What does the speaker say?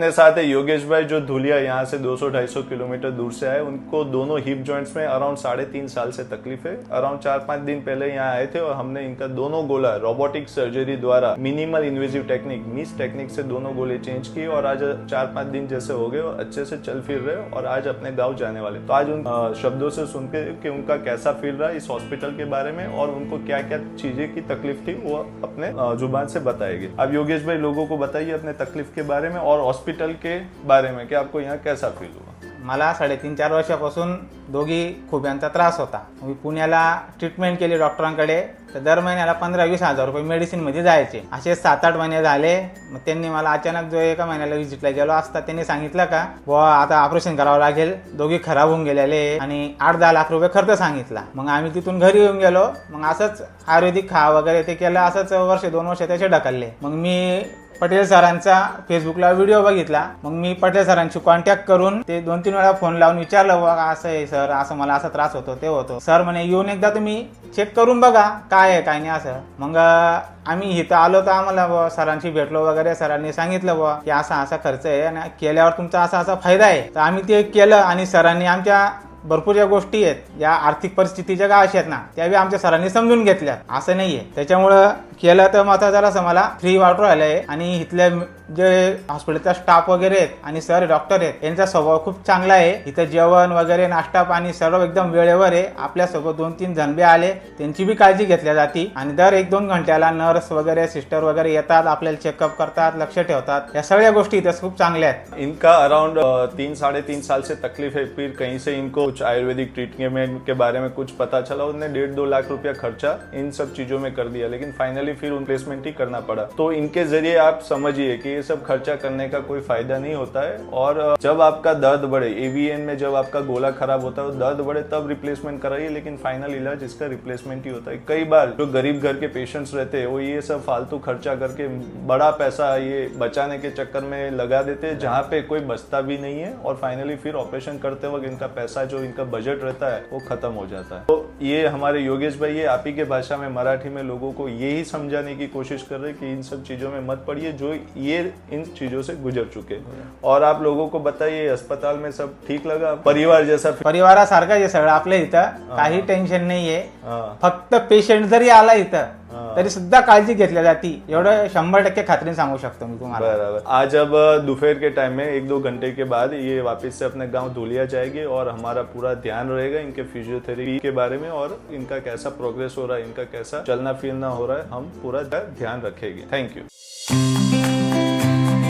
अपने साथ है योगेश भाई जो धुलिया यहाँ से 200-250 किलोमीटर दूर से आए। उनको दोनों हिप जॉइंट्स में अराउंड 3.5 साल से तकलीफ है। अराउंड 4-5 दिन पहले यहाँ आए थे और हमने इनका दोनों गोला रोबोटिक सर्जरी द्वारा मिनिमल इन्वेजिव टेक्निक मीस टेक्निक से दोनों गोले चेंज किए और आज 4-5 दिन जैसे हो गए और अच्छे से चल फिर रहे और आज अपने गाँव जाने वाले। तो आज उन शब्दों से सुन के कि उनका कैसा फील रहा इस हॉस्पिटल के बारे में और उनको क्या क्या चीजें की तकलीफ थी वो अपने जुबान से बताएंगे। अब योगेश भाई लोगों को बताइए अपने तकलीफ के बारे में और हॉस्पिटल के बारे में कि आपको यहाँ कैसा फील हुआ। मला 3.5-4 वर्षापासून दोघी खुब्यांचा त्रास होता। मी पुण्याला ट्रीटमेंट केली डॉक्टरांकडे, तर दर महिन्याला 15-20 हजार रुपये मेडिसिन मध्ये जायचे। असे 7-8 महिने झाले। मग त्यांनी मला अचानक जो एका महिन्याला व्हिजिटला गेलो असता त्यांनी सांगितलं का बुवा आता ऑपरेशन करावं लागेल, दोघी खराब होऊन गेलेले आणि 8-10 लाख रुपये खर्च सांगितला। मग आम्ही तिथून घरी येऊन गेलो। मग असंच आयुर्वेदिक खा वगैरे ते केलं, असंच 1-2 वर्ष त्याचे ढकलले। मग मी पटेल सरांचा फेसबुकला व्हिडिओ बघितला। मग मी पटेल सरांशी कॉन्टॅक्ट करून ते 2-3 वेळा फोन लावून विचारलं बघा असं आहे सर, असं मला असा त्रास होतो ते होतो। सर म्हणे येऊन एकदा तुम्ही चेक करून बघा काय आहे काय नाही असं। मग आम्ही इथं आलो तर आम्हाला सरांशी भेटलो वगैरे, सरांनी सांगितलं बुवा की असा असा खर्च आहे आणि केल्यावर तुमचा असा असा फायदा आहे। तर आम्ही ते केलं आणि सरांनी आमच्या भरपूर ज्या गोष्टी आहेत या आर्थिक परिस्थितीच्या काय अशा आहेत ना त्यावेळी आमच्या सरांनी समजून घेतल्या, असं नाहीये। त्याच्यामुळं केलं तर मात्र जरा मला फ्री वाटू राहिलंय आणि इथल्या जे हॉस्पिटलचा स्टाफ वगैरे आहेत आणि सर डॉक्टर आहेत यांचा स्वभाव खूप चांगला आहे। इथं जेवण वगैरे नाश्ता पाणी सर्व एकदम वेळेवर आहे। आपल्यासोबत 2-3 जणबे आले त्यांची बी काळजी घेतली जाते आणि दर 1-2 घंट्याला नर्स वगैरे सिस्टर वगैरे येतात, आपल्याला चेकअप करतात, लक्ष ठेवतात। या सगळ्या गोष्टी इथं खूप चांगल्या आहेत। इनका अराउंड 3-3.5 साल से तकलीफ है। फिर कहीं से इनको कुछ आयुर्वेदिक ट्रीटमेंट के बारे में कुछ पता चला, उन्होंने 1.5-2 लाख रुपया खर्चा इन सब चीजों में कर दिया, लेकिन फाइनली फिर उन प्लेसमेंट ही करना पड़ा। तो इनके जरिए आप समझिए कि ये सब खर्चा करने का कोई फायदा नहीं होता है। और जब आपका दर्द बढ़े, एवीएन में जब आपका गोला खराब होता है, दर्द बढ़े तब रिप्लेसमेंट कराइए, लेकिन फाइनल इलाज इसका रिप्लेसमेंट ही होता है। कई बार जो गरीब घर के पेशेंट्स रहते हैं वो ये सब फालतू खर्चा करके बड़ा पैसा ये बचाने के चक्कर में लगा देते हैं जहाँ पे कोई बचता भी नहीं है और फाइनली फिर ऑपरेशन करते वक्त इनका पैसा जो इनका बजट रहता है वो खत्म हो जाता है। तो ये हमारे योगेश भाई ये आप ही के भाषा में मराठी में लोगों को यही समझाने की कोशिश कर रहे कि इन सब चीजों में मत पड़िए जो ये इन चीजों से गुजर चुके। और आप लोगों को बताइए अस्पताल में सब ठीक लगा, परिवार जैसा परिवारासारखं हे सगळं आपल्या इथं काही टेन्शन नाहीये। फक्त पेशंट जरी आला इथं तरी सुद्धा काळजी घेतली जाती, एवढं 100% खात्रीने सांगू शकतो मी तुम्हाला। बराबर। आज अब दोपहर के टाइम में 1-2 घंटे के बाद ये वापस से अपने गांव धुलिया जाएगी और हमारा पूरा ध्यान रहेगा इनके फिजियोथेरेपी के बारे में और इनका कैसा प्रोग्रेस हो रहा है, इनका कैसा चलना फिरना हो रहा है, हम पूरा ध्यान रखेंगे। Thank you.